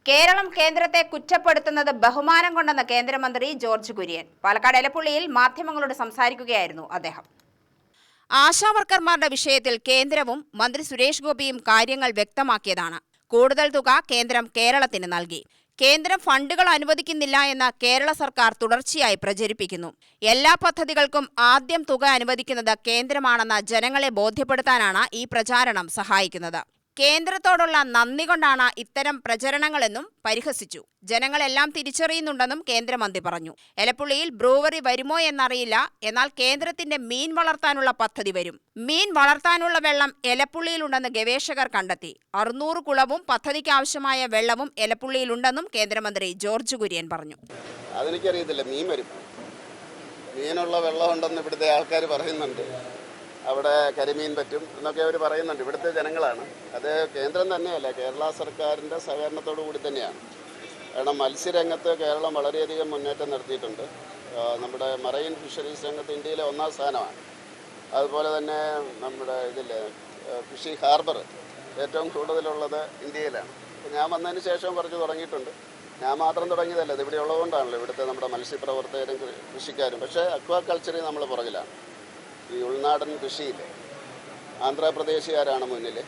കേരളം കേന്ദ്രത്തെ കുറ്റപ്പെടുത്തുന്നത് ബഹുമാനം കൊണ്ടെന്ന് കേന്ദ്രമന്ത്രി ജോർജ് കുര്യൻ. പാലക്കാട് എലപ്പുള്ളിയിൽ മാധ്യമങ്ങളോട് സംസാരിക്കുകയായിരുന്നു അദ്ദേഹം. ആശാവർക്കർമാരുടെ വിഷയത്തിൽ കേന്ദ്രവും മന്ത്രി സുരേഷ് ഗോപിയും കാര്യങ്ങൾ വ്യക്തമാക്കിയതാണ്. കൂടുതൽ തുക കേന്ദ്രം കേരളത്തിന് നൽകി. കേന്ദ്രം ഫണ്ടുകൾ അനുവദിക്കുന്നില്ല എന്ന് കേരള സർക്കാർ തുടർച്ചയായി പ്രചരിപ്പിക്കുന്നു. എല്ലാ പദ്ധതികൾക്കും ആദ്യം തുക അനുവദിക്കുന്നത് കേന്ദ്രമാണെന്ന് ജനങ്ങളെ ബോധ്യപ്പെടുത്താനാണ് ഈ പ്രചാരണം സഹായിക്കുന്നത്. കേന്ദ്രത്തോടുള്ള നന്ദി കൊണ്ടാണ് ഇത്തരം പ്രചരണങ്ങളെന്നും പരിഹസിച്ചു. ജനങ്ങളെല്ലാം തിരിച്ചറിയുന്നുണ്ടെന്നും കേന്ദ്രമന്ത്രി പറഞ്ഞു. എലപ്പുള്ളിയിൽ ബ്രൂവറി വരുമോ എന്നറിയില്ല, എന്നാൽ കേന്ദ്രത്തിന്റെ മീൻ വളർത്താനുള്ള പദ്ധതി വരും. മീൻ വളർത്താനുള്ള വെള്ളം എലപ്പുള്ളിയിലുണ്ടെന്ന് ഗവേഷകർ കണ്ടെത്തി. 600 കുളവും പദ്ധതിക്ക് ആവശ്യമായ വെള്ളവും എലപ്പുള്ളിയിലുണ്ടെന്നും കേന്ദ്രമന്ത്രി ജോർജ് കുര്യൻ പറഞ്ഞു. അതെനിക്കറിയത്തില്ല. മീൻ വരും, മീനുള്ള വെള്ളമുണ്ടെന്ന് ഇവിടുത്തെ ആൾക്കാർ പറയുന്നുണ്ട്. അവിടെ കരിമീൻ പറ്റും എന്നൊക്കെ അവർ പറയുന്നുണ്ട്. ഇവിടുത്തെ ജനങ്ങളാണ്. അത് കേന്ദ്രം തന്നെയല്ല, കേരള സർക്കാരിൻ്റെ സഹകരണത്തോടു കൂടി തന്നെയാണ്. കാരണം മത്സ്യരംഗത്ത് കേരളം വളരെയധികം മുന്നേറ്റം നടത്തിയിട്ടുണ്ട്. നമ്മുടെ മറൈൻ ഫിഷറീസ് രംഗത്ത് ഇന്ത്യയിലെ 1ാം സ്ഥാനമാണ്. അതുപോലെ തന്നെ നമ്മുടെ ഫിഷി ഹാർബർ ഏറ്റവും കൂടുതലുള്ളത് ഇന്ത്യയിലാണ്. ഞാൻ വന്നതിന് ശേഷം കുറച്ച് തുടങ്ങിയിട്ടുണ്ട്. ഞാൻ മാത്രം തുടങ്ങിയതല്ല, ഇത് ഇവിടെ ഉള്ളതുകൊണ്ടാണല്ലോ ഇവിടുത്തെ നമ്മുടെ മത്സ്യപ്രവർത്തകരും കൃഷിക്കാരും. പക്ഷേ അക്വാകൾച്ചറിൽ നമ്മൾ പുറകിലാണ്. ഈ ഉൾനാടൻ കൃഷിയിൽ ആന്ധ്രാപ്രദേശുകാരാണ് മുന്നിൽ.